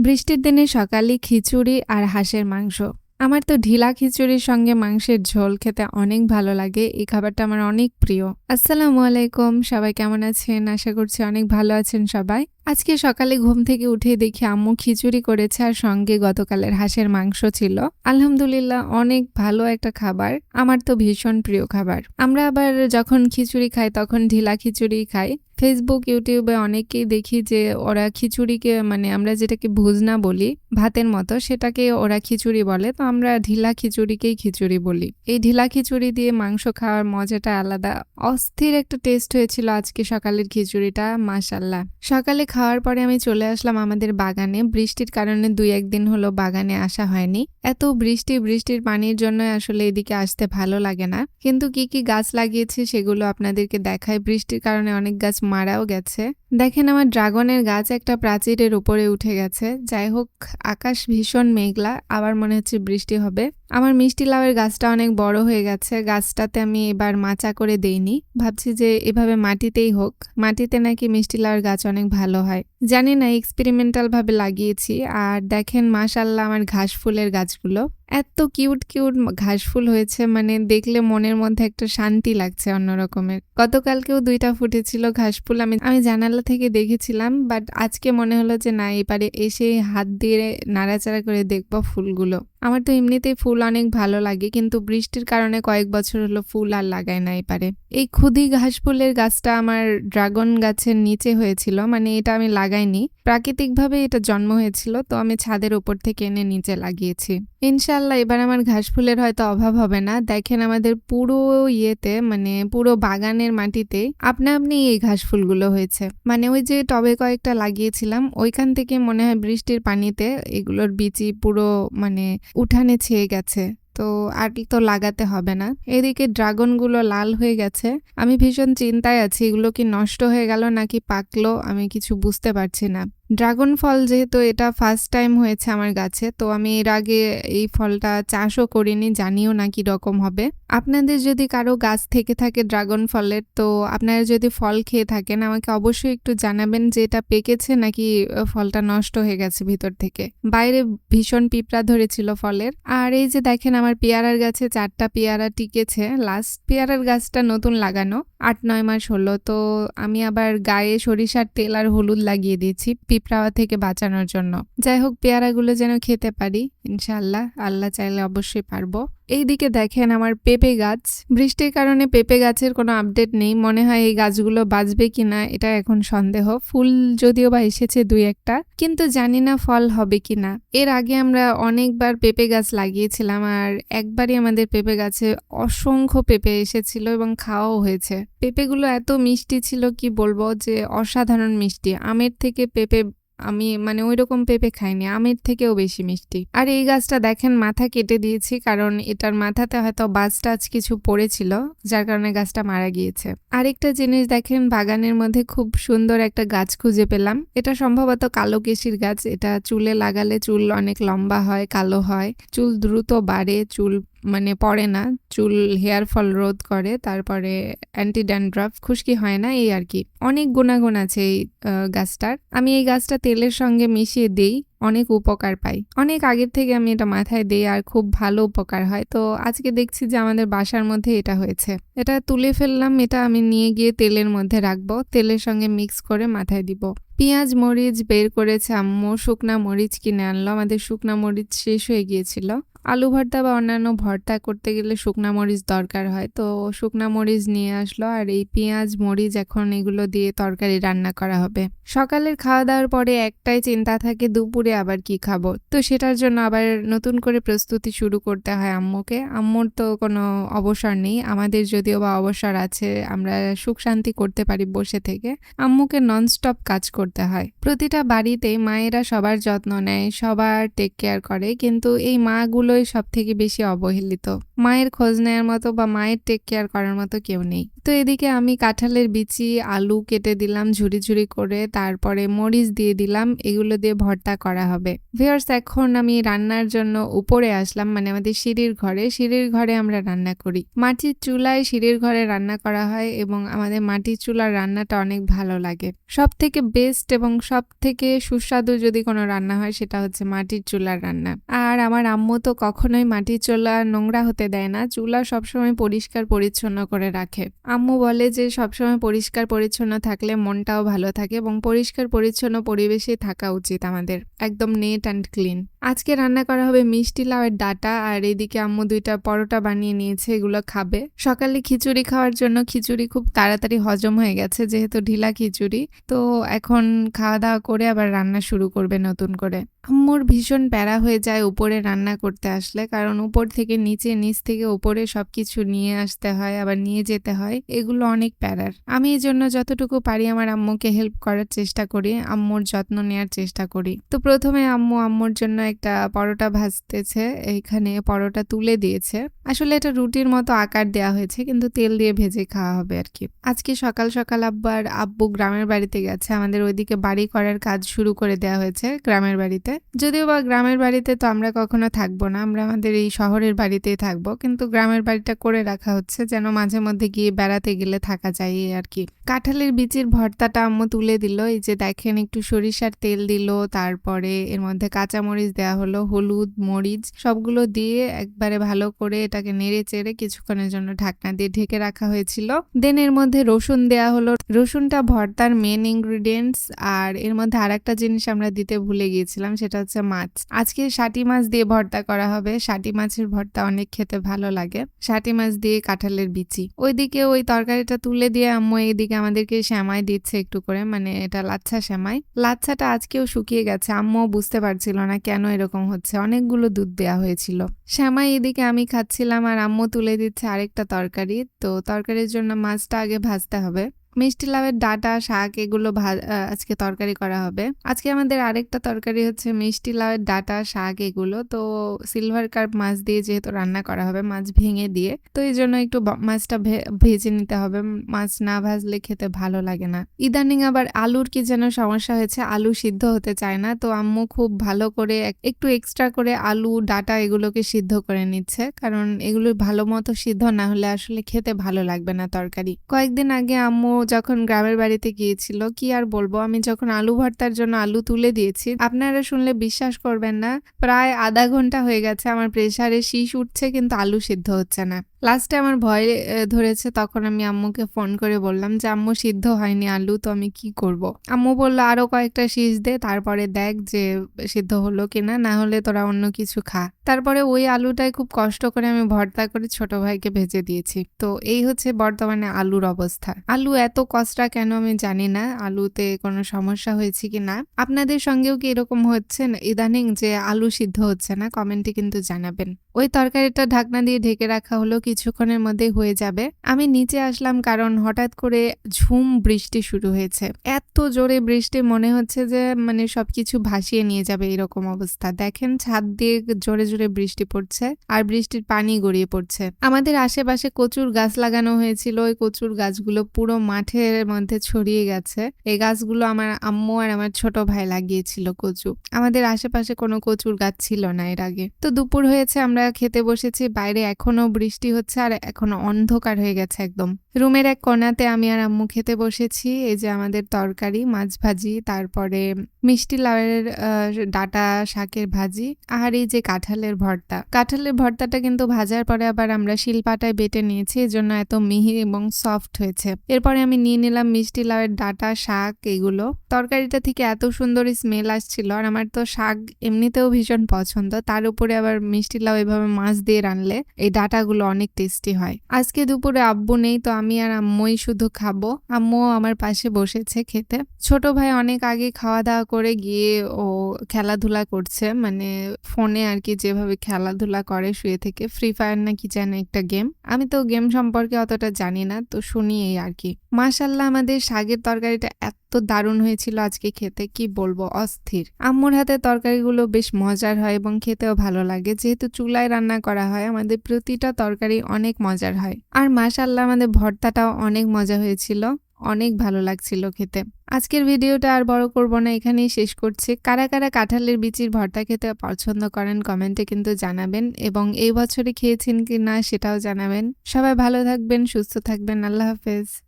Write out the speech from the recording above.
বৃষ্টির দিনে সকালে খিচুড়ি আর হাঁসের মাংস। আমার তো ঢিলা খিচুড়ির সঙ্গে মাংসের ঝোল খেতে অনেক ভালো লাগে। এই খাবারটা আমার অনেক প্রিয়। আসসালামু আলাইকুম, সবাই কেমন আছেন? আশা করছি অনেক ভালো আছেন সবাই। আজকে সকালে ঘুম থেকে উঠে দেখি আম্মু খিচুড়ি করেছে আর সঙ্গে গতকালের হাঁসের মাংস ছিল। আলহামদুলিল্লাহ, অনেক ভালো একটা খাবার। আমার তো ভীষণ প্রিয় খাবার। আমরা আবার যখন খিচুড়ি খাই তখন ঢিলা খিচুড়ি খাই। ফেসবুক, ইউটিউবে অনেকেই দেখি যে ওরা খিচুড়িকে আমরা যেটাকে ভুজনা বলি, ভাতের মতো, সেটাকে ওরা খিচুড়ি বলে। তো আমরা ঢিলা খিচুড়িকেই খিচুড়ি বলি। এই ঢিলা খিচুড়ি দিয়ে মাংস খাওয়ার মজাটা আলাদা। অস্থির একটা টেস্ট হয়েছিল আজকে সকালের খিচুড়িটা, মাশাআল্লাহ। সকালে খাওয়ার পরে আমি চলে আসলাম আমাদের বাগানে। বৃষ্টির কারণে 2-1 দিন হলো বাগানে আসা হয়নি। এত বৃষ্টির পানির জন্য আসলে এদিকে আসতে ভালো লাগে না। কিন্তু কি কি গাছ লাগিয়েছি সেগুলো আপনাদেরকে দেখাই। বৃষ্টির কারণে অনেক গাছ মারাও গেছে। দেখেন, আমার ড্রাগনের গাছ একটা প্রাচীরের উপরে উঠে গেছে। যাই হোক, আকাশ ভীষণ মেঘলা, আবার মনে হচ্ছে বৃষ্টি হবে। আমার মিষ্টি লাউয়ের গাছটা অনেক বড় হয়ে গেছে। গাছটাতে আমি এবার মাচা করে দেইনি, ভাবছি যে এভাবে মাটিতেই হোক। মাটিতে নাকি মিষ্টি লাউয়ের গাছ অনেক ভালো হয়, জানি না, এক্সপেরিমেন্টাল ভাবে লাগিয়েছি। আর দেখেন, মাশাআল্লাহ, আমার ঘাস ফুলের গাছগুলো এত কিউট কিউট ঘাস ফুল হয়েছে, দেখলে মনের মধ্যে একটা শান্তি লাগছে অন্যরকমের। গতকালকেও 2টা ফুটেছিল ঘাস ফুল, আমি জানালা থেকে দেখেছিলাম, বাট আজকে মনে হলো যে না, এবারে এসে হাত দিয়ে নাড়াচাড়া করে দেখবো ফুলগুলো। আমার তো এমনিতেই ফুল অনেক ভালো লাগে, কিন্তু বৃষ্টির কারণে কয়েক বছর হলো ফুল আর লাগাই না এবারে। এই খুদি ঘাস ফুলের গাছটা আমার ড্রাগন গাছের নিচে হয়েছিল, এটা আমি লাগাইনি, প্রাকৃতিকভাবে এটা জন্ম হয়েছিল। তো আমি ছাদের উপর থেকে এনে নিচে লাগিয়েছি। ইনশাআল্লাহ এবার আমার ঘাস ফুলের হয়তো অভাব হবে না। দেখেন, আমাদের পুরো ইয়েতে, পুরো বাগানের মাটিতে আপনা আপনি এই ঘাস ফুলগুলো হয়েছে। ওই যে টবে কয়েকটা লাগিয়েছিলাম, ওইখান থেকে মনে হয় বৃষ্টির পানিতে এগুলোর বিচি পুরো উঠানে ছেয়ে গেছে। তো আর তো লাগাতে হবে না। এদিকে ড্রাগনগুলো লাল হয়ে গেছে। আমি ভীষণ চিন্তায় আছি, এগুলো কি নষ্ট হয়ে গেল নাকি পাকলো, আমি কিছু বুঝতে পারছি না। ড্রাগন ফল যেহেতু এটা ফার্স্ট টাইম হয়েছে আমার গাছে, তো আমি এর আগে এই ফলটা চাষও করিনি, জানিও না কি রকম হবে। আপনাদের যদি কারো গাছ থেকে থাকে ড্রাগন ফলের, তো আপনারা যদি ফল খেয়ে থাকেন আমাকে অবশ্যই একটু জানাবেন যে এটা পেকেছে নাকি ফলটা নষ্ট হয়ে গেছে ভিতর থেকে। বাইরে ভীষণ পিঁপড়া ধরেছিল ফলের। আর এই যে দেখেন, আমার পেয়ারার গাছে 4টা পেয়ারা টিকেছে। লাস্ট পেয়ারার গাছটা নতুন লাগানো, 8-9 মাস হলো। তো আমি আবার গায়ে সরিষার তেল আর হলুদ লাগিয়ে দিয়েছি পিঁপড়া থেকে বাঁচানোর জন্য। যাই হোক, পেয়ারাগুলো যেন খেতে পারি ইনশাআল্লাহ, আল্লাহ চাইলে অবশ্যই পারবো। এইদিকে দেখেন আমার পেঁপে গাছ। বৃষ্টির কারণে পেঁপে গাছের কোনো আপডেট নেই, মনে হয় এই গাছগুলো বাঁচবে কিনা এটা এখন সন্দেহ। ফুল যদিও বা এসেছে 2-1টা, কিন্তু জানি না ফল হবে কিনা। এর আগে আমরা অনেকবার পেঁপে গাছ লাগিয়েছিলাম, আর একবারই আমাদের পেঁপে গাছে অসংখ্য পেঁপে এসেছিল এবং খাওয়াও হয়েছে। পেঁপেগুলো এত মিষ্টি ছিল, কি বলবো, যে অসাধারণ মিষ্টি। আমের থেকে পেঁপে আমি ওইরকম পেঁপে খাইনি, আমের থেকেও বেশি মিষ্টি। আর এই গাছটা দেখেন, মাথা কেটে দিয়েছি, কারণ এটার মাথাতে হয়তো বাজ টাজ কিছু পড়েছিল, যার কারণে গাছটা মারা গিয়েছে। আরেকটা জিনিস দেখেন, বাগানের মধ্যে খুব সুন্দর একটা গাছ খুঁজে পেলাম। এটা সম্ভবত কালো কেশির গাছ। এটা চুলে লাগালে চুল অনেক লম্বা হয়, কালো হয়, চুল দ্রুত বাড়ে, চুল পড়ে না, চুল হেয়ার ফল রোধ করে, তারপরে অ্যান্টি ড্যান্ড্রাফ, খুশকি হয় না, এই আর কি। অনেক গুণাগুণ আছে এই গাছটার। আমি এই গাছটা তেলের সঙ্গে মিশিয়ে দিই, অনেক উপকার পাই। অনেক আগের থেকে আমি এটা মাথায় দিই আর খুব ভালো উপকার হয়। তো আজকে দেখছি যে আমাদের বাসার মধ্যে এটা হয়েছে। এটা তুলে ফেললাম, এটা আমি নিয়ে গিয়ে তেলের মধ্যে রাখবো, তেলের সঙ্গে মিক্স করে মাথায় দিব। পেঁয়াজ মরিচ বের করেছে আম্মু, শুকনা মরিচ কিনে আনলো। আমাদের শুকনা মরিচ শেষ হয়ে গিয়েছিল। আলু ভর্তা বা অন্যান্য ভর্তা করতে গেলে শুকনা মরিচ দরকার হয়, তো শুকনা মরিচ নিয়ে আসলো। আর এই পেঁয়াজ মরিচ এখন এগুলো দিয়ে তরকারি রান্না করা হবে। সকালের খাওয়া দাওয়ার পরে একটাই চিন্তা থাকে, দুপুরে আবার কি খাবো। তো সেটার জন্য আবার নতুন করে প্রস্তুতি শুরু করতে হয় আম্মুকে। আম্মুর তো কোনো অবসর নেই, আমাদের যদিও বা অবসর আছে, আমরা সুখ শান্তি করতে পারি বসে থেকে। আম্মুকে ননস্টপ কাজ করতে হয়। প্রতিটা বাড়িতে মায়েরা সবার যত্ন নেয়, সবার টেক কেয়ার করে, কিন্তু এই মাগুলোই সব থেকে বেশি অবহেলিত। মায়ের খোঁজ নেওয়ার মতো বা মায়ের টেক কেয়ার করার মতো কেউ নেই। তো এদিকে আমি কাঁঠালের বিচি, আলু কেটে দিলাম ঝুরি, ঝুরি করে। তারপরে মরিচ দিয়ে দিলাম। এগুলো দিয়ে ভর্তা করা হবে। ভিউয়ার্স, এখন আমি রান্নার জন্য উপরে আসলাম, মানে আমাদের সিঁড়ির ঘরে। সিঁড়ির ঘরে আমরা রান্না করি। মাটির চুলায় সিঁড়ির ঘরে রান্না করা হয় এবং আমাদের মাটির চুলার রান্নাটা অনেক ভালো লাগে। সবথেকে বেস্ট এবং সবথেকে সুস্বাদু যদি কোনো রান্না হয় সেটা হচ্ছে মাটির চুলার রান্না। আর আমার আম্মু তো কখনোই মাটির চুলা নোংরা হতে দেয় না। চুলা সবসময় পরিষ্কার পরিচ্ছন্ন করে রাখে। আম্মু বলে যে সবসময় পরিষ্কার পরিচ্ছন্ন থাকলে মনটাও ভালো থাকে এবং পরিষ্কার পরিচ্ছন্ন পরিবেশে থাকা উচিত আমাদের, একদম নেট অ্যান্ড ক্লিন। আজকে রান্না করা হবে মিষ্টি লাউয়ের ডাঁটা, আর এদিকে আম্মু 2টা পরোটা বানিয়ে নিয়েছে, এগুলো খাবে। সকালে খিচুড়ি খাওয়ার জন্য খিচুড়ি খুব তাড়াতাড়ি হজম হয়ে গেছে যেহেতু ঢিলা খিচুড়ি। তো এখন খাওয়া দাওয়া করে আবার রান্না শুরু করবে নতুন করে। আম্মুর ভীষণ প্যারা হয়ে যায় উপরে রান্না করতে আসলে, কারণ উপর থেকে নিচে, নিচ থেকে উপরে সবকিছু নিয়ে আসতে হয়, আবার নিয়ে যেতে হয়। এগুলো অনেক প্যারার। আমি এই জন্য যতটুকু পারি আমার আম্মুকে হেল্প করার চেষ্টা করি, আম্মুর যত্ন নেওয়ার চেষ্টা করি। তো প্রথমে আম্মু আম্মুর জন্য একটা পরোটা ভাজতেছে। এইখানে পরোটা তুলে দিয়েছে। আসলে এটা রুটির মতো আকার দেওয়া হয়েছে, কিন্তু তেল দিয়ে ভেজে খাওয়া হবে আর কি। আজকে সকাল সকাল আব্বু গ্রামের বাড়িতে গেছে। আমাদের ওইদিকে বাড়ি করার কাজ শুরু করে দেওয়া হয়েছে গ্রামের বাড়িতে। যদিও বা গ্রামের বাড়িতে তো আমরা কখনো থাকবো না, আমরা আমাদের এই শহরের বাড়িতেই থাকবো, কিন্তু গ্রামের বাড়িটা করে রাখা হচ্ছে যেন মাঝে মধ্যে গিয়ে বেড়াতে গেলে থাকা যায় এই আর কি। কাঁঠালের বিচির ভর্তাটা আম্মু তুলে দিল। এই যে দেখেন, একটু সরিষার তেল দিল, তারপরে এর মধ্যে কাঁচামরিচ দেওয়া হলো, হলুদ, মরিচ সবগুলো দিয়ে একবারে ভালো করে এটাকে নেড়ে চেড়ে কিছুক্ষণের জন্য ঢাকনা দিয়ে ঢেকে রাখা হয়েছিল। দেন এর মধ্যে রসুন দেওয়া হলো। রসুনটা ভর্তার মেন ইনগ্রিডিয়েন্টস। আর এর মধ্যে আরেকটা জিনিস আমরা দিতে ভুলে গিয়েছিলাম, সেটা হচ্ছে মাছ। আজকে শাটি মাছ দিয়ে ভর্তা করা হবে। শাটি মাছের ভর্তা অনেক খেতে ভালো লাগে। শাটি মাছ দিয়ে কাঁঠালের বিচি। ওইদিকে ওই তরকারিটা তুলে দিয়ে আম্মু এইদিকে আমাদেরকে সেমাই দিচ্ছে একটু করে, মানে এটা লাচ্ছা সেমাই। লাচ্ছাটা আজকেও শুকিয়ে গেছে। আম্মু বুঝতে পারছিল না কেন এরকম হচ্ছে, অনেকগুলো দুধ দেওয়া হয়েছিল। সেমাই এদিকে আমি খাচ্ছিলাম আর আম্মু তুলে দিচ্ছে আরেকটা তরকারি। তো তরকারির জন্য মাছটা আগে ভাজতে হবে। মিষ্টি লাউয়ের ডাঁটা, শাক এগুলো আজকে তরকারি করা হবে। আজকে আমাদের আরেকটা তরকারি হচ্ছে মিষ্টি লাউয়ের ডাঁটা, শাক এগুলো। তো সিলভার কার্প মাছ দিয়ে যেহেতু রান্না করা হবে, মাছ ভেঙে দিয়ে, তো এই জন্য একটু মাছটা ভেজে নিতে হবে। মাছ না ভাজলে খেতে ভালো লাগে না। ইদানিং আবার আলুর কি যেন সমস্যা হয়েছে, আলু সিদ্ধ হতে চায় না। তো আম্মু খুব ভালো করে একটু এক্সট্রা করে আলু, ডাঁটা এগুলোকে সিদ্ধ করে নিচ্ছে, কারণ এগুলো ভালো মতো সিদ্ধ না হলে আসলে খেতে ভালো লাগবে না তরকারি। কয়েকদিন আগে আম্মু যখন গ্রামের বাড়িতে গিয়েছিল, কি আর বলবো, আমি যখন আলু ভর্তার জন্য আলু তুলে দিয়েছি, আপনারা শুনলে বিশ্বাস করবেন না, প্রায় আধা ঘন্টা হয়ে গেছে আমার প্রেসারে শীষ উঠছে কিন্তু আলু সিদ্ধ হচ্ছে না। লাস্টে আমার ভয় ধরেছে, তখন আমি আম্মুকে ফোন করে বললাম যে আম্মু সিদ্ধ হয়নি আলু, তো আমি কি করব। আম্মু বললো আরো কয়েকটা শীষ দে, তারপরে দেখ যে সিদ্ধ হলো কিনা, না হলে তোরা অন্য কিছু খা। তারপরে ওই আলুটাই খুব কষ্ট করে আমি ভর্তা করে ছোট ভাইকে ভেজে দিয়েছি। তো এই হচ্ছে বর্তমানে আলুর অবস্থা। আলু এত কষ্টটা কেন আমি জানি না, আলুতে কোনো সমস্যা হয়েছে কি না। আপনাদের সঙ্গেও কি এরকম হচ্ছে না ইদানিং যে আলু সিদ্ধ হচ্ছে না? কমেন্টে কিন্তু জানাবেন। ওই তরকারিটা ঢাকনা দিয়ে ঢেকে রাখা হলো, কিছুক্ষণের মধ্যেই হয়ে যাবে। আমি নিচে আসলাম কারণ হঠাৎ করে ঝুম বৃষ্টি শুরু হয়েছে। এত জোরে বৃষ্টি, মনে হচ্ছে যে মানে সবকিছু ভাসিয়ে নিয়ে যাবে এরকম অবস্থা। দেখেন ছাদ দিয়ে জোরে জোরে বৃষ্টি পড়ছে আর বৃষ্টির পানি গড়িয়ে পড়ছে। আমাদের আশেপাশে কচুর গাছ লাগানো হয়েছিল, ওই কচুর গাছগুলো পুরো মাঠের মধ্যে ছড়িয়ে গেছে। এই গাছগুলো আমার আম্মু আর আমার ছোট ভাই লাগিয়েছিল কচু। আমাদের আশেপাশে কোনো কচুর গাছ ছিল না এর আগে। তো দুপুর হয়েছে, আমরা খেতে বসেছি। বাইরে এখনো বৃষ্টি হচ্ছে আর এখনো অন্ধকার হয়ে গেছে একদম। রুমের এক কোণাতে আমি আর আম্মু খেতে বসেছি। এই যে আমাদের তরকারি, মাছ ভাজি, তারপরে মিষ্টি লাউয়ের ডাঁটা শাকের ভাজি, আর এই যে কাঁঠালের ভর্তা। কাঁঠালের ভর্তাটা কিন্তু ভাজার পরে আবার আমরা শিলপাটায় বেটে নিয়েছি, এজন্য এত মিহি এবং সফট হয়েছে। এরপরে আমি নিয়ে নিলাম মিষ্টি লাউয়ের ডাঁটা, শাক এগুলো। তরকারিটা থেকে এত সুন্দর স্মেল আসছিল, আর আমার তো শাক এমনিতেও ভীষণ পছন্দ, তার উপরে আবার মিষ্টি লাউ এভাবে মাছ দিয়ে রানলে এই ডাঁটাগুলো অনেক টেস্টি হয়। আজকে দুপুরে আব্বু নেই, তো আমি আর আম্মুই শুধু খাবো। আম্মু আমার পাশে বসেছে খেতে। ছোট ভাই অনেক আগে খাওয়া দাওয়া করে গিয়ে ও খেলাধুলা করছে। মানে ফোনে আরকি যেভাবে খেলাধুলা করে শুয়ে থেকে ফ্রি ফায়ার না কি যেন একটা গেম। আমি তো গেম সম্পর্কে অতটা জানি না। তো শুনি এই আরকি। মাশাআল্লাহ আমাদের শাকের তরকারিটা এত দারুণ হয়েছিল আজকে খেতে কি বলবো অস্থির। আম্মুর হাতের তরকারিগুলো বেশ মজার হয় এবং খেতেও ভালো লাগে। যেহেতু চুলায় রান্না করা হয় আমাদের প্রতিটা তরকারি অনেক মজার হয়। আর মাশাআল্লাহ আমাদের ভর্তাটাও অনেক মজা হয়েছিল। অনেক ভালো লাগছিল খেতে। আজকের ভিডিওটা আর বড় করব না, এখানেই শেষ করছি। কারা কারা কাঁঠালের বিচির ভর্তা খেতে পছন্দ করেন কমেন্টে কিন্তু জানাবেন এবং এই বছরে খেয়েছেন কিনা সেটাও জানাবেন। সবাই ভালো থাকবেন, সুস্থ থাকবেন। আল্লাহ হাফেজ।